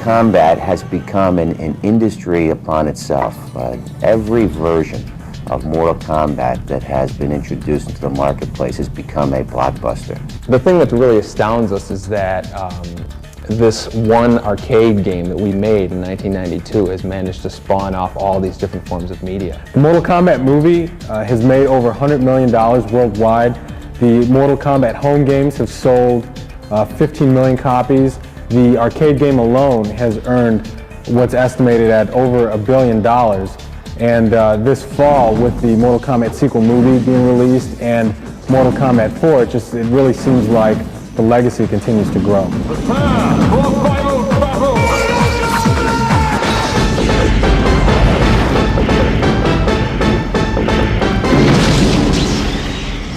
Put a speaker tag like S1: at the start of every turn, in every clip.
S1: Kombat has become an industry upon itself. Every version of Mortal Kombat that has been introduced into the marketplace has become a blockbuster.
S2: The thing that really astounds us is that this one arcade game that we made in 1992 has managed to spawn off all these different forms of media.
S3: The Mortal Kombat movie has made over $100 million worldwide. The Mortal Kombat home games have sold 15 million copies. The arcade game alone has earned what's estimated at over $1 billion. And this fall, with the Mortal Kombat sequel movie being released and Mortal Kombat 4, it really seems like the legacy continues to grow.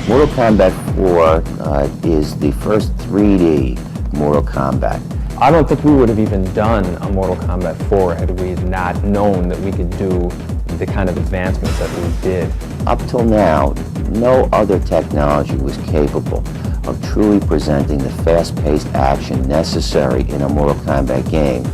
S1: Mortal Kombat 4 is the first 3D Mortal Kombat.
S2: I don't think we would have even done a Mortal Kombat 4 had we not known that we could do the kind of advancements that we did.
S1: Up till now, no other technology was capable of truly presenting the fast-paced action necessary in a Mortal Kombat game.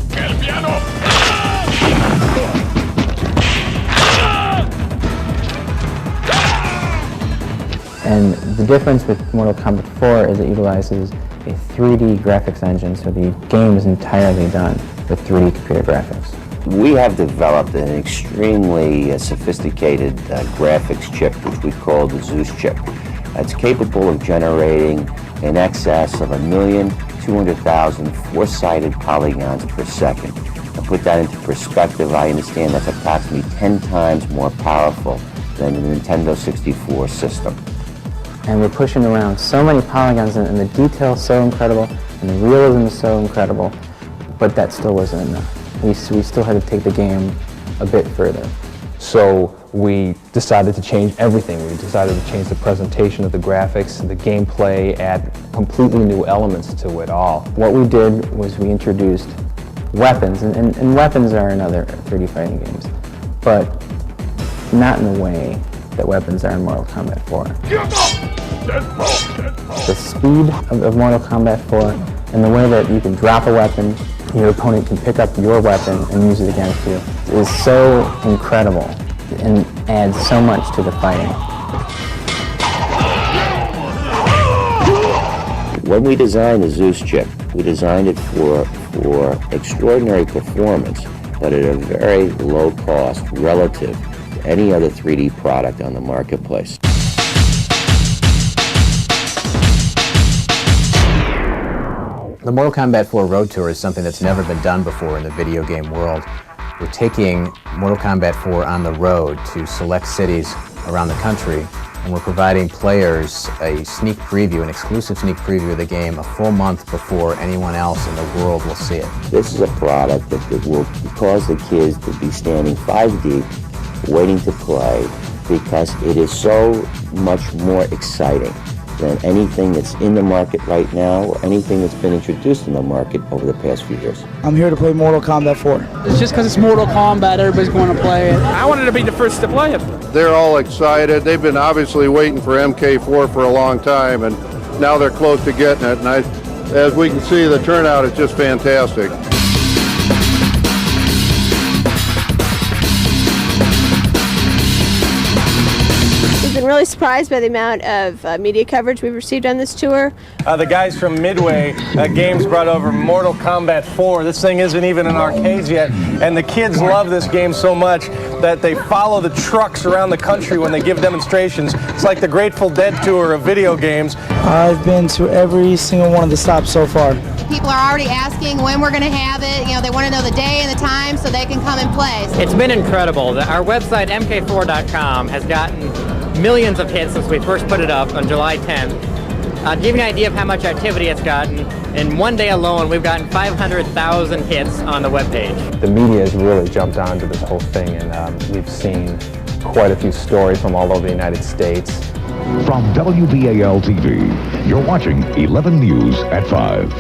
S4: And the difference with Mortal Kombat 4 is it utilizes a 3D graphics engine, so the game is entirely done with 3D computer graphics.
S1: We have developed an extremely sophisticated graphics chip, which we call the Zeus chip. It's capable of generating in excess of 1,200,000 four-sided polygons per second. To put that into perspective, I understand that's approximately 10 times more powerful than the Nintendo 64 system.
S4: And we're pushing around so many polygons, and the detail is so incredible, and the realism is so incredible, but that still wasn't enough. We still had to take the game a bit further.
S2: So we decided to change everything. We decided to change the presentation of the graphics, the gameplay, add completely new elements to it all.
S4: What we did was we introduced weapons, and weapons are in other 3D fighting games, but not in the way that weapons are in Mortal Kombat 4. The speed of Mortal Kombat 4 and the way that you can drop a weapon, your opponent can pick up your weapon and use it against you is so incredible and adds so much to the fighting.
S1: When we designed the Zeus chip, we designed it for extraordinary performance, but at a very low cost relative to any other 3D product on the marketplace.
S5: The Mortal Kombat 4 Road Tour is something that's never been done before in the video game world. We're taking Mortal Kombat 4 on the road to select cities around the country, and we're providing players a sneak preview, an exclusive sneak preview of the game a full month before anyone else in the world will see it.
S1: This is a product that will cause the kids to be standing 5 deep, waiting to play, because it is so much more exciting than anything that's in the market right now or anything that's been introduced in the market over the past few years.
S6: I'm here to play Mortal Kombat 4.
S7: It's just because it's Mortal Kombat, everybody's going to play it. I wanted to be the first to play it.
S8: They're all excited. They've been obviously waiting for MK4 for a long time, and now they're close to getting it. And as we can see, the turnout is just fantastic.
S9: We've been really surprised by the amount of media coverage we've received on this tour.
S10: The guys from Midway Games brought over Mortal Kombat 4. This thing isn't even in arcades yet, and the kids love this game so much that they follow the trucks around the country when they give demonstrations. It's like the Grateful Dead tour of video games.
S6: I've been to every single one of the stops so far.
S11: People are already asking when we're going to have it. You know, they want to know the day and the time so they can come and play.
S12: It's been incredible. Our website, mk4.com, has gotten millions of hits since we first put it up on July 10th. To give you an idea of how much activity it's gotten, in one day alone, we've gotten 500,000 hits on the webpage.
S2: The media has really jumped onto this whole thing, and we've seen quite a few stories from all over the United States.
S13: From WBAL TV, you're watching 11 News at 5.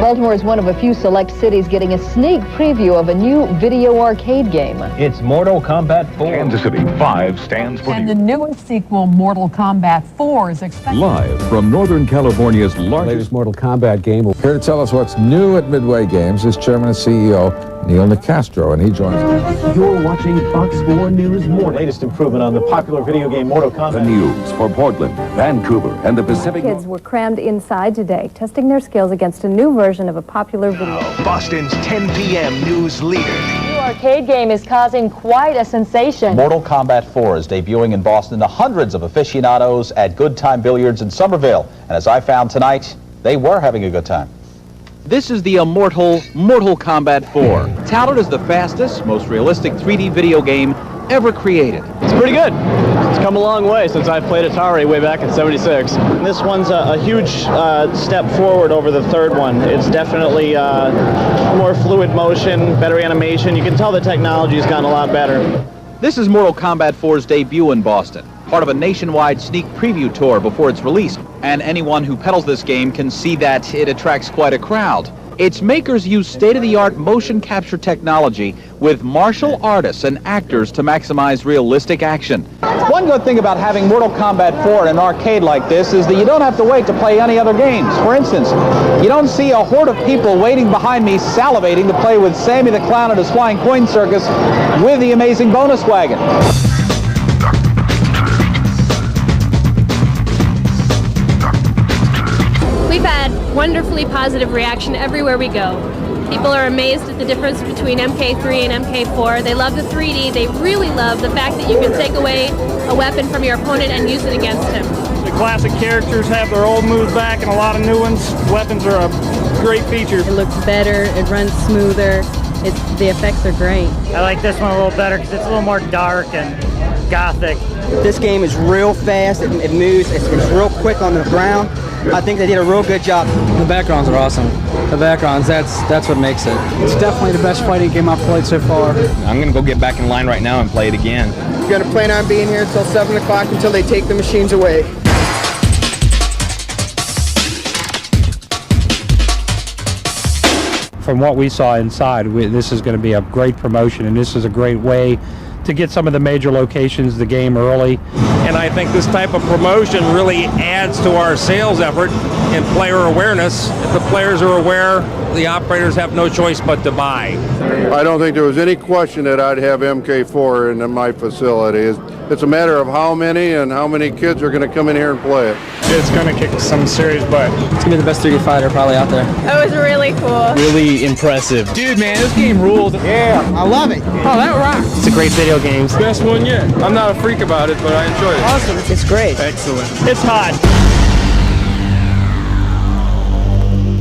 S13: Baltimore is one of a few select cities getting a sneak preview of a new video arcade game.
S14: It's Mortal Kombat 4. Kansas City 5 stands for
S15: And the newest sequel, Mortal Kombat 4, is expected.
S14: Live from Northern California's
S16: latest Mortal Kombat game. Here to tell us what's new at Midway Games is Chairman and CEO Neil Nicastro, and he joins us.
S14: You're watching Fox 4 News Morning. Latest improvement on the popular video game Mortal Kombat.
S17: The news for Portland, Vancouver, and the Pacific.
S18: Kids were crammed inside today, testing their skills against a new version of a popular video.
S14: Boston's 10 p.m. news leader.
S13: The new arcade game is causing quite a sensation.
S19: Mortal Kombat 4 is debuting in Boston to hundreds of aficionados at Good Time Billiards in Somerville. And as I found tonight, they were having a good time.
S20: This is the immortal Mortal Kombat 4. Touted as the fastest, most realistic 3D video game ever created.
S21: It's pretty good. It's come a long way since I played Atari way back in '76. This one's a huge step forward over the third one. It's definitely more fluid motion, better animation. You can tell the technology's gotten a lot better.
S20: This is Mortal Kombat 4's debut in Boston, part of a nationwide sneak preview tour before it's released. And anyone who peddles this game can see that it attracts quite a crowd. Its makers use state-of-the-art motion capture technology with martial artists and actors to maximize realistic action.
S19: One good thing about having Mortal Kombat 4 in an arcade like this is that you don't have to wait to play any other games. For instance, you don't see a horde of people waiting behind me salivating to play with Sammy the Clown at his flying coin circus with the amazing bonus wagon.
S9: We've had wonderfully positive reaction everywhere we go. People are amazed at the difference between MK3 and MK4. They love the 3D. They really love the fact that you can take away a weapon from your opponent and use it against him.
S22: The classic characters have their old moves back and a lot of new ones. Weapons are a great feature.
S23: It looks better, it runs smoother, the effects are great.
S24: I like this one a little better because it's a little more dark and gothic.
S25: This game is real fast, it moves, it's real quick on the ground. I think they did a real good job.
S26: The backgrounds are awesome. The backgrounds, that's what makes it.
S27: It's definitely the best fighting game I've played so far.
S2: I'm going to go get back in line right now and play it again.
S25: We're going to plan on being here until 7 o'clock until they take the machines away.
S28: From what we saw inside, this is going to be a great promotion, and this is a great way to get some of the major locations of the game early.
S29: And I think this type of promotion really adds to our sales effort and player awareness. If the players are aware, the operators have no choice but to buy.
S8: I don't think there was any question that I'd have MK4 in my facility. It's a matter of how many and how many kids are going to come in here and play it.
S22: It's going to kick some serious butt.
S26: It's going to be the best 3D fighter probably out there.
S9: That was really cool.
S29: Really impressive.
S26: Dude, man, this game rules.
S25: Yeah, I love it.
S26: Oh, that rocks. It's a great video game.
S22: Best one yet. I'm not a freak about it, but I enjoy it.
S25: Awesome. It's great.
S22: Excellent. It's hot.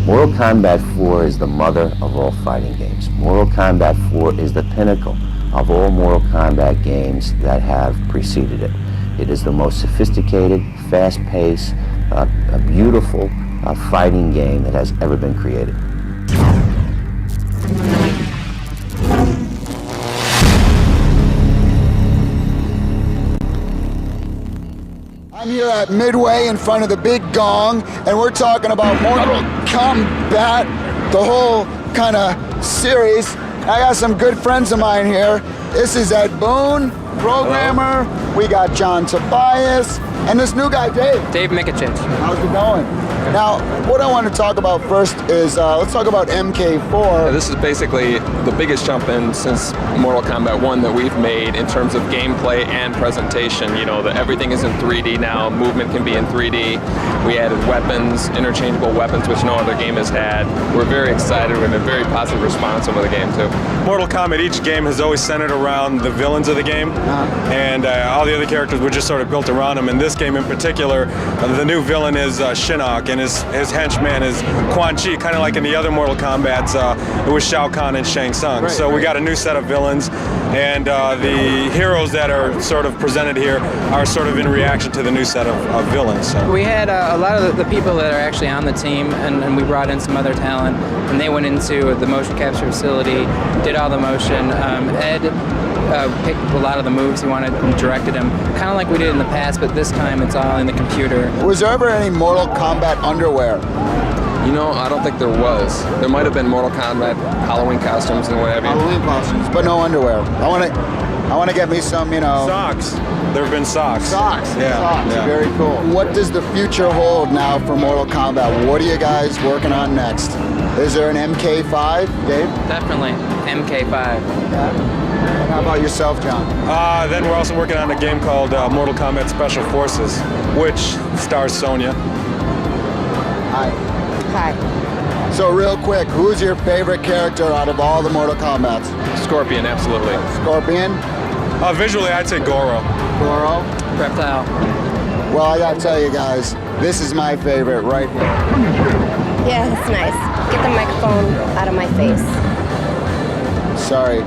S1: Mortal Kombat 4 is the mother of all fighting games. Mortal Kombat 4 is the pinnacle of all Mortal Kombat games that have preceded it. It is the most sophisticated, fast-paced, a beautiful fighting game that has ever been created.
S30: I'm here at Midway in front of the big gong, and we're talking about Mortal Kombat, the whole kind of series. I got some good friends of mine here. This is Ed Boone, programmer. Hello. We got John Tobias, and this new guy, Dave.
S26: Dave Mikicic.
S30: How's it going? Now, what I want to talk about first is, let's talk about MK4.
S31: This is basically the biggest jump in since Mortal Kombat 1 that we've made in terms of gameplay and presentation. You know, everything is in 3D now, movement can be in 3D. We added weapons, interchangeable weapons, which no other game has had. We're very excited, we have a very positive response over the game too.
S10: Mortal Kombat, each game has always centered around the villains of the game, and all the other characters were just sort of built around them. In this game in particular, the new villain is Shinnok, and his henchman is Quan Chi, kind of like in the other Mortal Kombats, it was Shao Kahn and Shang Tsung. Right, so we got a new set of villains, and the heroes that are sort of presented here are sort of in reaction to the new set of villains. So.
S26: We had a lot of the people that are actually on the team, and we brought in some other talent, and they went into the motion capture facility, did all the motion. Ed picked a lot of the moves he wanted and directed him, kind of like we did in the past, but this time it's all in the computer.
S30: Was there ever any Mortal Kombat underwear?
S31: You know, I don't think there was. There might have been Mortal Kombat Halloween costumes and what have you.
S30: Halloween costumes, but no underwear. I want to get me some, you know.
S3: Socks. There have been socks.
S30: Socks.
S3: Yeah.
S30: Socks.
S3: Yeah.
S30: Very cool. What does the future hold now for Mortal Kombat? What are you guys working on next? Is there an MK5, Dave?
S26: Definitely MK5.
S30: Yeah. How about yourself, John?
S3: Then we're also working on a game called Mortal Kombat Special Forces, which stars Sonya.
S30: Hi.
S4: Hi.
S30: So real quick, who's your favorite character out of all the Mortal Kombats?
S31: Scorpion, absolutely.
S30: Scorpion?
S3: Visually, I'd say Goro.
S30: Goro?
S26: Reptile.
S30: Well, I gotta tell you guys, this is my favorite right here.
S4: Yeah, that's nice. Get the microphone out of my face.
S30: Sorry.